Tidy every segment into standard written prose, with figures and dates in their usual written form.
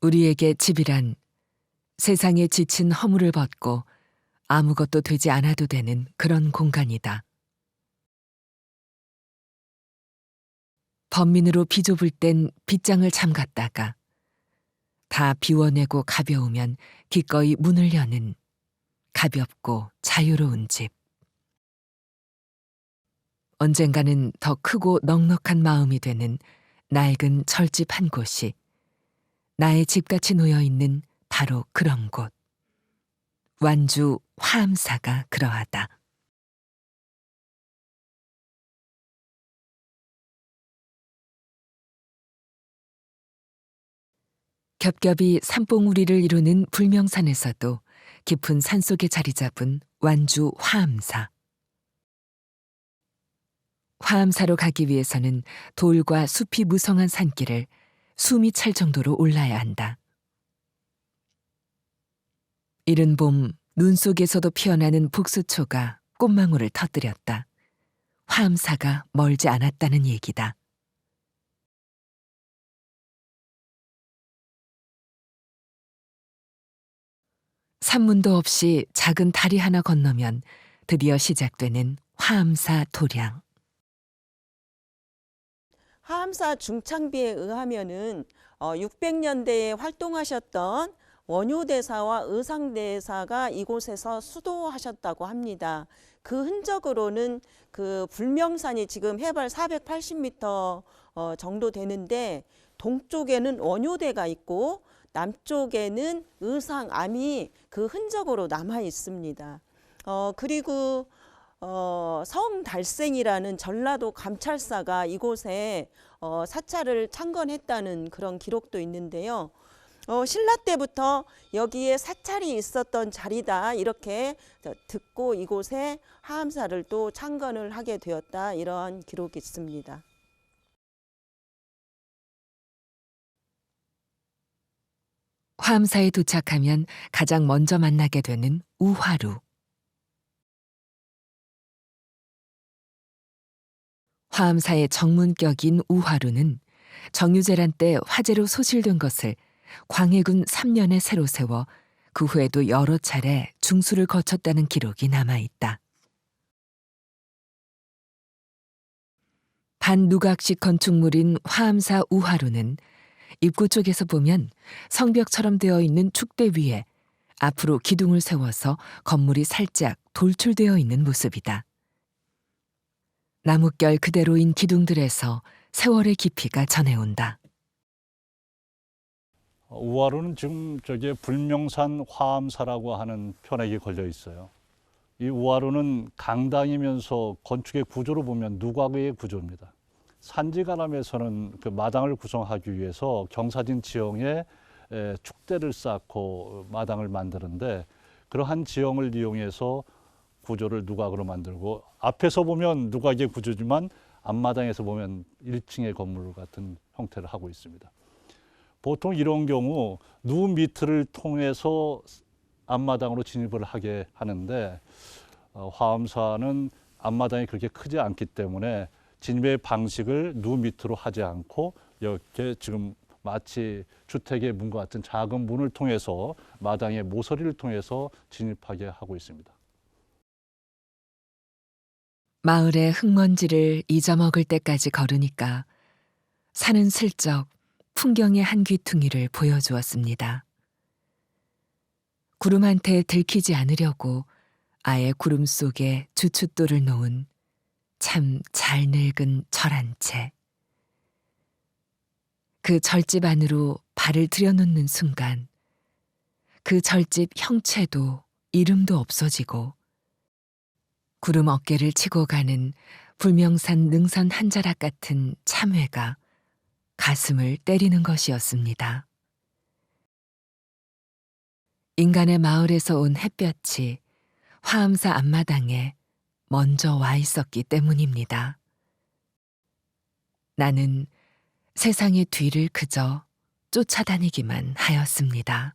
우리에게 집이란 세상에 지친 허물을 벗고 아무것도 되지 않아도 되는 그런 공간이다. 번민으로 비좁을 땐 빗장을 잠갔다가 다 비워내고 가벼우면 기꺼이 문을 여는 가볍고 자유로운 집. 언젠가는 더 크고 넉넉한 마음이 되는 낡은 절집 한 곳이 나의 집같이 놓여있는 바로 그런 곳. 완주 화암사가 그러하다. 겹겹이 산봉우리를 이루는 불명산에서도 깊은 산속에 자리 잡은 완주 화암사. 화암사로 가기 위해서는 돌과 숲이 무성한 산길을 숨이 찰 정도로 올라야 한다. 이른 봄 눈 속에서도 피어나는 북수초가 꽃망울을 터뜨렸다. 화암사가 멀지 않았다는 얘기다. 산문도 없이 작은 다리 하나 건너면 드디어 시작되는 화암사 도량. 화암사 중창비에 의하면은 600년대에 활동하셨던 원효대사와 의상대사가 이곳에서 수도하셨다고 합니다. 그 흔적으로는 그 불명산이 지금 해발 480m 정도 되는데 동쪽에는 원효대가 있고 남쪽에는 의상암이 그 흔적으로 남아 있습니다. 그리고 성달생이라는 전라도 감찰사가 이곳에 사찰을 창건했다는 그런 기록도 있는데요. 신라 때부터 여기에 사찰이 있었던 자리다 이렇게 듣고 이곳에 화암사를 또 창건을 하게 되었다 이러한 기록이 있습니다. 화암사에 도착하면 가장 먼저 만나게 되는 우화루. 화암사의 정문격인 우화루는 정유재란 때 화재로 소실된 것을 광해군 3년에 새로 세워 그 후에도 여러 차례 중수를 거쳤다는 기록이 남아있다. 반누각식 건축물인 화암사 우화루는 입구 쪽에서 보면 성벽처럼 되어 있는 축대 위에 앞으로 기둥을 세워서 건물이 살짝 돌출되어 있는 모습이다. 나뭇결 그대로인 기둥들에서 세월의 깊이가 전해온다. 우화루는 지금 저기 불명산 화암사라고 하는 표내기 걸려 있어요. 이 우화루는 강당이면서 건축의 구조로 보면 누각의 구조입니다. 산지가람에서는 그 마당을 구성하기 위해서 경사진 지형에 축대를 쌓고 마당을 만드는데 그러한 지형을 이용해서 구조를 누각으로 만들고 앞에서 보면 누각의 구조지만 앞마당에서 보면 1층의 건물 같은 형태를 하고 있습니다. 보통 이런 경우 누 밑을 통해서 앞마당으로 진입을 하게 하는데 화암사는 앞마당이 그렇게 크지 않기 때문에 진입의 방식을 누 밑으로 하지 않고 이렇게 지금 마치 주택의 문과 같은 작은 문을 통해서 마당의 모서리를 통해서 진입하게 하고 있습니다. 마을의 흙먼지를 잊어먹을 때까지 걸으니까 산은 슬쩍 풍경의 한 귀퉁이를 보여주었습니다. 구름한테 들키지 않으려고 아예 구름 속에 주춧돌을 놓은 참 잘 늙은 절 한 채. 그 절집 안으로 발을 들여놓는 순간 그 절집 형체도 이름도 없어지고 구름 어깨를 치고 가는 불명산 능선 한 자락 같은 참회가 가슴을 때리는 것이었습니다. 인간의 마을에서 온 햇볕이 화암사 앞마당에 먼저 와 있었기 때문입니다. 나는 세상의 뒤를 그저 쫓아다니기만 하였습니다.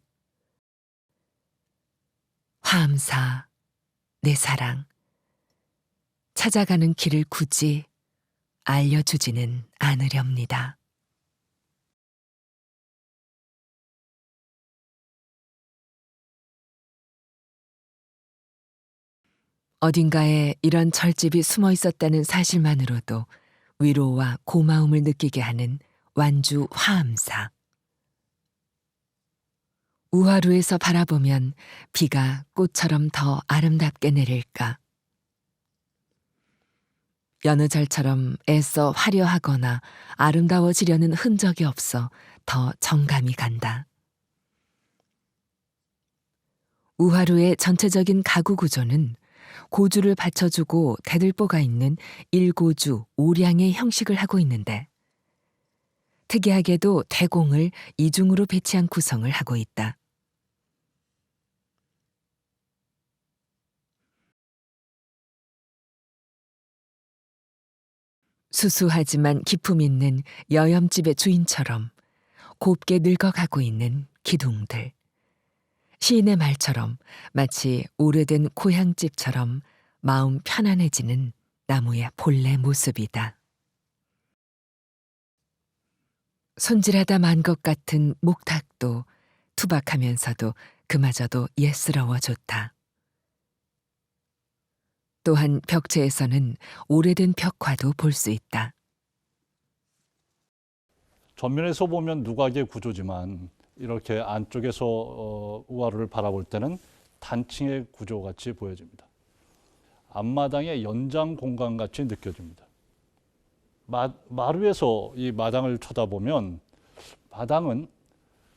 화암사, 내 사랑. 찾아가는 길을 굳이 알려주지는 않으렵니다. 어딘가에 이런 절집이 숨어 있었다는 사실만으로도 위로와 고마움을 느끼게 하는 완주 화암사. 우하루에서 바라보면 비가 꽃처럼 더 아름답게 내릴까. 여느 절처럼 애써 화려하거나 아름다워지려는 흔적이 없어 더 정감이 간다. 우하루의 전체적인 가구 구조는 고주를 받쳐주고 대들보가 있는 일고주 오량의 형식을 하고 있는데 특이하게도 대공을 이중으로 배치한 구성을 하고 있다. 수수하지만 기품 있는 여염집의 주인처럼 곱게 늙어가고 있는 기둥들. 시인의 말처럼 마치 오래된 고향집처럼 마음 편안해지는 나무의 본래 모습이다. 손질하다 만 것 같은 목탁도 투박하면서도 그마저도 옛스러워 좋다. 또한 벽체에서는 오래된 벽화도 볼 수 있다. 전면에서 보면 누각의 구조지만 이렇게 안쪽에서 우하루를 바라볼 때는 단층의 구조같이 보여집니다. 앞마당의 연장 공간같이 느껴집니다. 마루에서 이 마당을 쳐다보면 마당은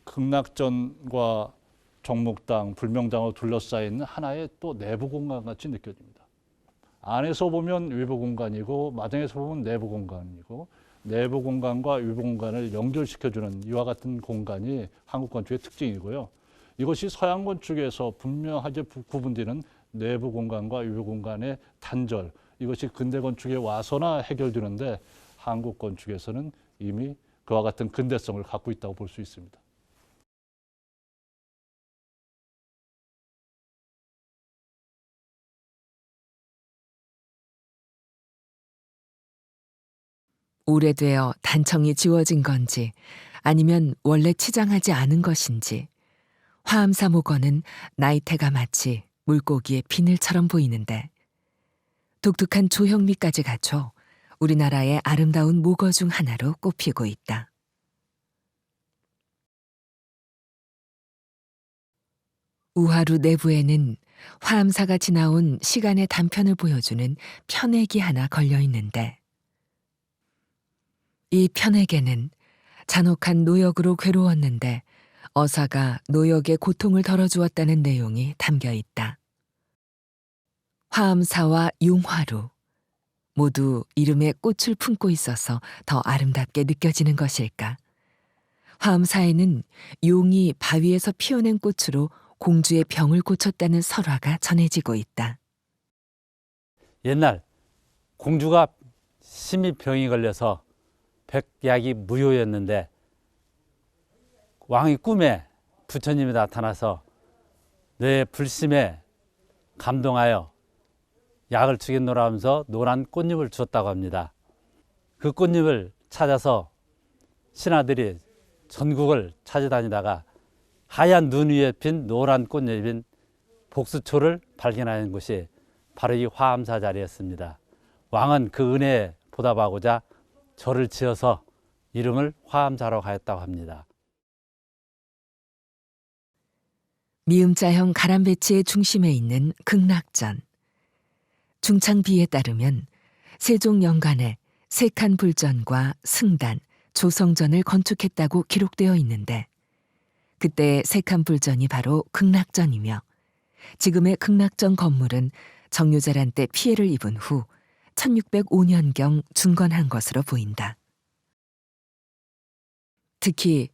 극락전과 정묵당, 불명당으로 둘러싸인 하나의 또 내부 공간같이 느껴집니다. 안에서 보면 외부 공간이고 마당에서 보면 내부 공간이고 내부 공간과 외부 공간을 연결시켜주는 이와 같은 공간이 한국 건축의 특징이고요. 이것이 서양 건축에서 분명하게 구분되는 내부 공간과 외부 공간의 단절, 이것이 근대 건축에 와서나 해결되는데 한국 건축에서는 이미 그와 같은 근대성을 갖고 있다고 볼 수 있습니다. 오래되어 단청이 지워진 건지 아니면 원래 치장하지 않은 것인지 화암사 목원은 나이테가 마치 물고기의 비늘처럼 보이는데 독특한 조형미까지 갖춰 우리나라의 아름다운 목어 중 하나로 꼽히고 있다. 우하루 내부에는 화암사가 지나온 시간의 단편을 보여주는 편액이 하나 걸려 있는데 이 편에게는 잔혹한 노역으로 괴로웠는데 어사가 노역의 고통을 덜어주었다는 내용이 담겨 있다. 화암사와 용화루 모두 이름에 꽃을 품고 있어서 더 아름답게 느껴지는 것일까. 화암사에는 용이 바위에서 피어낸 꽃으로 공주의 병을 고쳤다는 설화가 전해지고 있다. 옛날 공주가 심히 병이 걸려서 백약이 무효였는데 왕의 꿈에 부처님이 나타나서 내 불심에 감동하여 약을 주겠노라 하면서 노란 꽃잎을 주었다고 합니다. 그 꽃잎을 찾아서 신하들이 전국을 찾아다니다가 하얀 눈 위에 핀 노란 꽃잎인 복수초를 발견하는 곳이 바로 이 화암사 자리였습니다. 왕은 그 은혜에 보답하고자 절을 지어서 이름을 화암사로 하였다고 합니다. 미음자형 가람배치의 중심에 있는 극락전. 중창비에 따르면 세종 연간에 세칸불전과 승단, 조성전을 건축했다고 기록되어 있는데 그때의 세칸불전이 바로 극락전이며 지금의 극락전 건물은 정유재란 때 피해를 입은 후 1605년경 중건한 것으로 보인다. 특히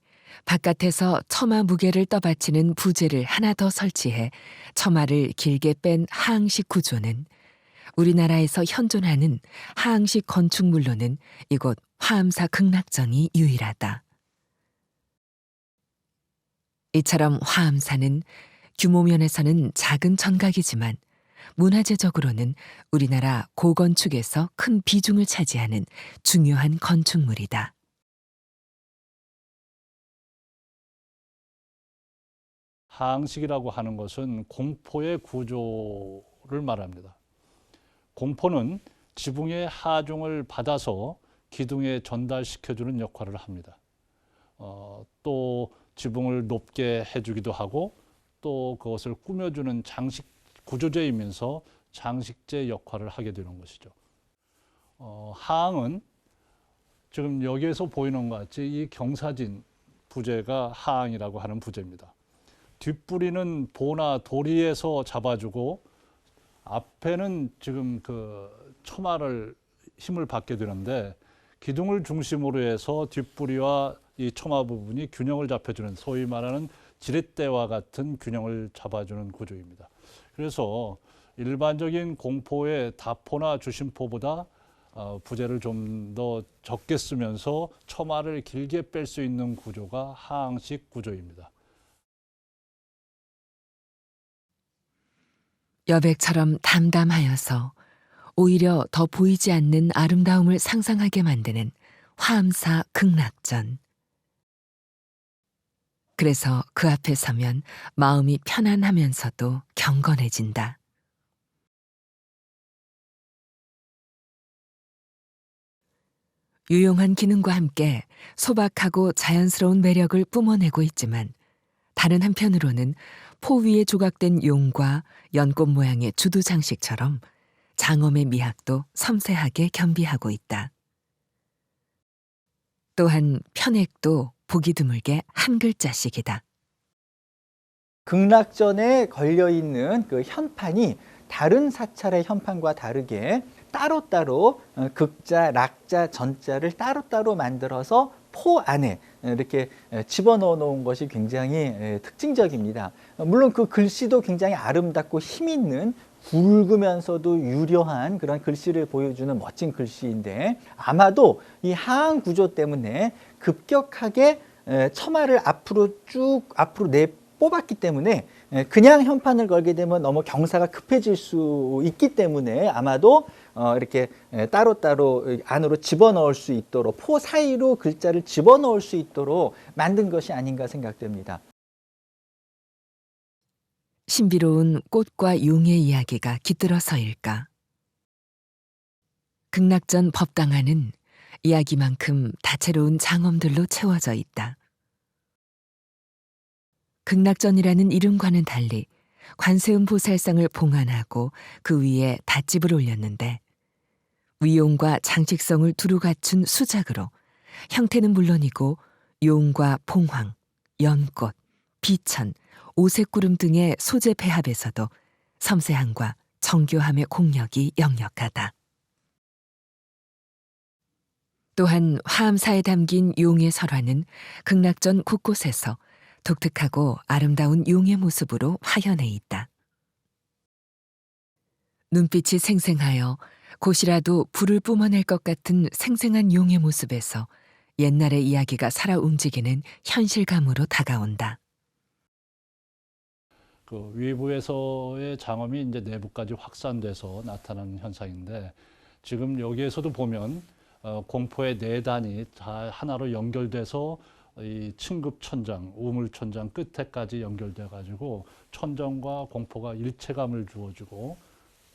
바깥에서 처마 무게를 떠받치는 부재를 하나 더 설치해 처마를 길게 뺀 하항식 구조는 우리나라에서 현존하는 하항식 건축물로는 이곳 화암사 극락전이 유일하다. 이처럼 화암사는 규모면에서는 작은 전각이지만 문화재적으로는 우리나라 고건축에서 큰 비중을 차지하는 중요한 건축물이다. 하항식이라고 하는 것은 공포의 구조를 말합니다. 공포는 지붕의 하중을 받아서 기둥에 전달시켜주는 역할을 합니다. 또 지붕을 높게 해주기도 하고 또 그것을 꾸며주는 장식 구조재이면서 장식재 역할을 하게 되는 것이죠. 하항은 지금 여기에서 보이는 것 같이 이 경사진 부재가 하항이라고 하는 부재입니다. 뒷부리는 보나 도리에서 잡아주고 앞에는 지금 그 처마를 힘을 받게 되는데 기둥을 중심으로 해서 뒷부리와 이 처마 부분이 균형을 잡혀주는 소위 말하는 지렛대와 같은 균형을 잡아주는 구조입니다. 그래서 일반적인 공포의 다포나 주심포보다 부재를 좀 더 적게 쓰면서 처마를 길게 뺄 수 있는 구조가 하항식 구조입니다. 여백처럼 담담하여서 오히려 더 보이지 않는 아름다움을 상상하게 만드는 화암사 극락전. 그래서 그 앞에 서면 마음이 편안하면서도 경건해진다. 유용한 기능과 함께 소박하고 자연스러운 매력을 뿜어내고 있지만 다른 한편으로는 포 위에 조각된 용과 연꽃 모양의 주두 장식처럼 장엄의 미학도 섬세하게 겸비하고 있다. 또한 편액도 보기 드물게 한 글자씩이다. 극락전에 걸려있는 그 현판이 다른 사찰의 현판과 다르게 따로따로 극자, 락자, 전자를 따로따로 만들어서 포 안에 이렇게 집어넣어 놓은 것이 굉장히 특징적입니다. 물론 그 글씨도 굉장히 아름답고 힘있는 굵으면서도 유려한 그런 글씨를 보여주는 멋진 글씨인데 아마도 이 하항 구조 때문에 급격하게 처마를 앞으로 내 뽑았기 때문에 그냥 현판을 걸게 되면 너무 경사가 급해질 수 있기 때문에 아마도 이렇게 따로따로 안으로 집어넣을 수 있도록 포 사이로 글자를 집어넣을 수 있도록 만든 것이 아닌가 생각됩니다. 신비로운 꽃과 용의 이야기가 깃들어서일까. 극락전 법당안은 이야기만큼 다채로운 장엄들로 채워져 있다. 극락전이라는 이름과는 달리 관세음 보살상을 봉안하고 그 위에 닷집을 올렸는데 위용과 장식성을 두루 갖춘 수작으로 형태는 물론이고 용과 봉황, 연꽃, 비천, 오색구름 등의 소재 배합에서도 섬세함과 정교함의 공력이 역력하다. 또한 화암사에 담긴 용의 설화는 극락전 곳곳에서 독특하고 아름다운 용의 모습으로 화현해 있다. 눈빛이 생생하여 곧이라도 불을 뿜어낼 것 같은 생생한 용의 모습에서 옛날의 이야기가 살아 움직이는 현실감으로 다가온다. 그 위부에서의 장엄이 이제 내부까지 확산돼서 나타나는 현상인데 지금 여기에서도 보면 공포의 네 단이 다 하나로 연결돼서 이 층급 천장, 우물 천장 끝에까지 연결돼 가지고 천정과 공포가 일체감을 주어주고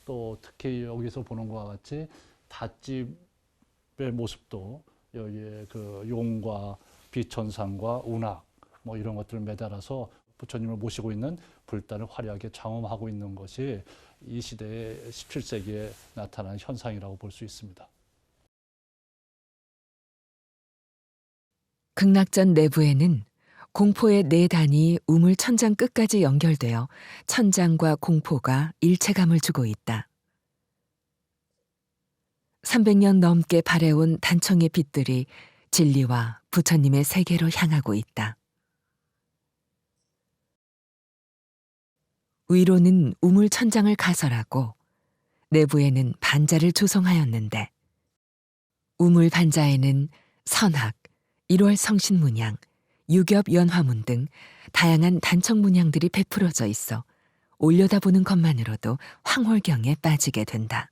또 특히 여기서 보는 것과 같이 닷집의 모습도 여기에 그 용과 비천상과 운악 뭐 이런 것들을 매달아서 부처님을 모시고 있는 불단을 화려하게 장엄하고 있는 것이 이 시대의 17세기에 나타난 현상이라고 볼 수 있습니다. 극락전 내부에는 공포의 네 단이 우물 천장 끝까지 연결되어 천장과 공포가 일체감을 주고 있다. 300년 넘게 발해온 단청의 빛들이 진리와 부처님의 세계로 향하고 있다. 위로는 우물 천장을 가설하고 내부에는 반자를 조성하였는데 우물 반자에는 선학, 1월 성신 문양, 유겹 연화문 등 다양한 단청 문양들이 베풀어져 있어 올려다보는 것만으로도 황홀경에 빠지게 된다.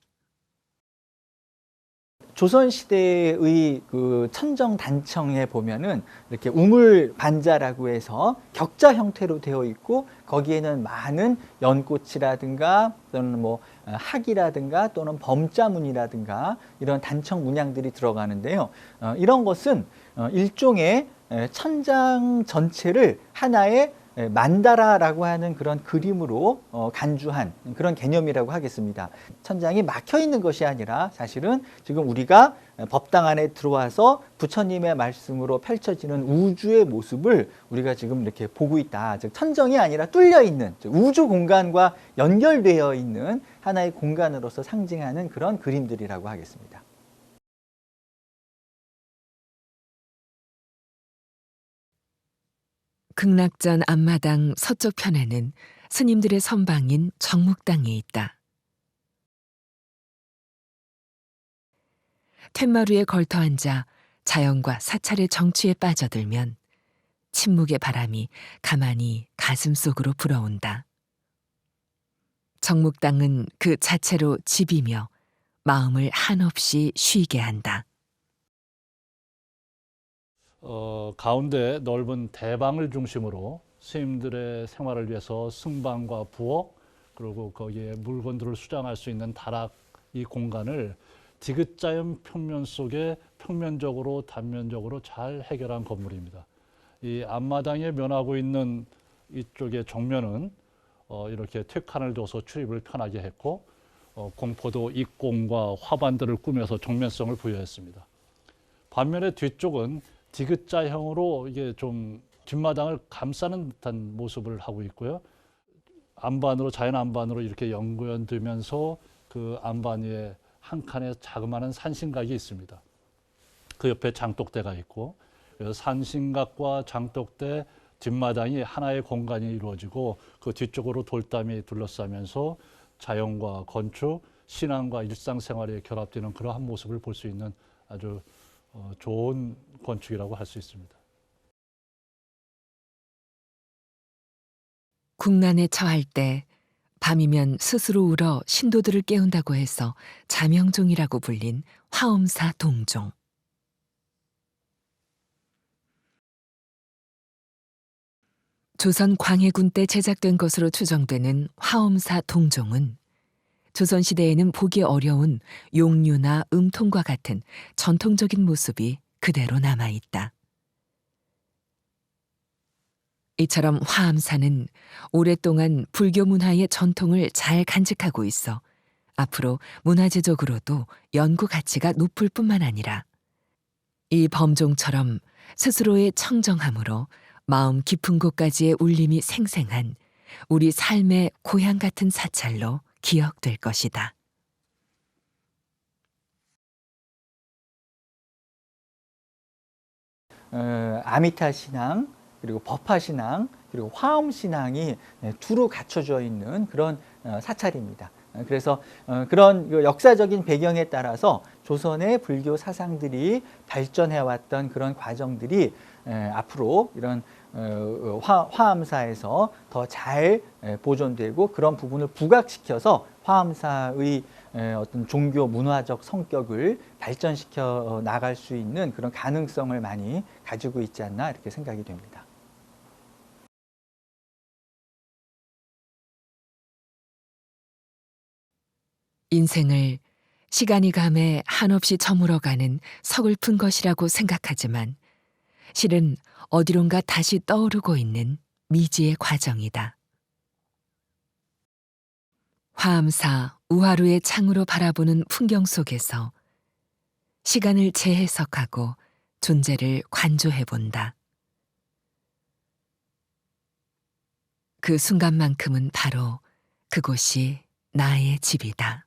조선시대의 그 천정 단청에 보면은 이렇게 우물 반자라고 해서 격자 형태로 되어 있고 거기에는 많은 연꽃이라든가 또는 뭐 학이라든가 또는 범자문이라든가 이런 단청 문양들이 들어가는데요. 이런 것은 일종의 천장 전체를 하나의 만다라라고 하는 그런 그림으로 간주한 그런 개념이라고 하겠습니다. 천장이 막혀 있는 것이 아니라 사실은 지금 우리가 법당 안에 들어와서 부처님의 말씀으로 펼쳐지는 우주의 모습을 우리가 지금 이렇게 보고 있다. 즉 천정이 아니라 뚫려 있는 우주 공간과 연결되어 있는 하나의 공간으로서 상징하는 그런 그림들이라고 하겠습니다. 극락전 앞마당 서쪽 편에는 스님들의 선방인 정묵당이 있다. 텐마루에 걸터 앉아 자연과 사찰의 정취에 빠져들면 침묵의 바람이 가만히 가슴 속으로 불어온다. 정묵당은 그 자체로 집이며 마음을 한없이 쉬게 한다. 가운데 넓은 대방을 중심으로 스님들의 생활을 위해서 승방과 부엌 그리고 거기에 물건들을 수장할 수 있는 다락 이 공간을 디귿자형 평면 속에 평면적으로 단면적으로 잘 해결한 건물입니다. 이 앞마당에 면하고 있는 이쪽의 정면은 이렇게 퇴칸을 둬서 출입을 편하게 했고 공포도 입공과 화반들을 꾸며서 정면성을 부여했습니다. 반면에 뒤쪽은 디귿자형으로 이게 좀 뒷마당을 감싸는 듯한 모습을 하고 있고요. 안반으로 자연 안반으로 이렇게 연구연되면서 그 안반 위에 한 칸의 자그마한 산신각이 있습니다. 그 옆에 장독대가 있고 그래서 산신각과 장독대 뒷마당이 하나의 공간이 이루어지고 그 뒤쪽으로 돌담이 둘러싸면서 자연과 건축, 신앙과 일상생활이 결합되는 그러한 모습을 볼 수 있는 아주 좋은 건축이라고 할 수 있습니다. 국난에 처할 때 밤이면 스스로 울어 신도들을 깨운다고 해서 자명종이라고 불린 화엄사 동종. 조선 광해군 때 제작된 것으로 추정되는 화엄사 동종은 조선시대에는 보기 어려운 용류나 음통과 같은 전통적인 모습이 그대로 남아있다. 이처럼 화엄사는 오랫동안 불교 문화의 전통을 잘 간직하고 있어 앞으로 문화재적으로도 연구 가치가 높을 뿐만 아니라 이 범종처럼 스스로의 청정함으로 마음 깊은 곳까지의 울림이 생생한 우리 삶의 고향 같은 사찰로 기억될 것이다. 아미타 신앙, 그리고 법화 신앙, 그리고 화엄 신앙이 두루 갖춰져 있는 그런 사찰입니다. 그래서 그런 역사적인 배경에 따라서 조선의 불교 사상들이 발전해왔던 그런 과정들이 앞으로 이런 화엄사에서 더 잘 보존되고 그런 부분을 부각시켜서 화엄사의 어떤 종교 문화적 성격을 발전시켜 나갈 수 있는 그런 가능성을 많이 가지고 있지 않나 이렇게 생각이 됩니다. 인생을 시간이 감해 한없이 저물어가는 서글픈 것이라고 생각하지만 실은 어디론가 다시 떠오르고 있는 미지의 과정이다. 화엄사 우하루의 창으로 바라보는 풍경 속에서 시간을 재해석하고 존재를 관조해본다. 그 순간만큼은 바로 그곳이 나의 집이다.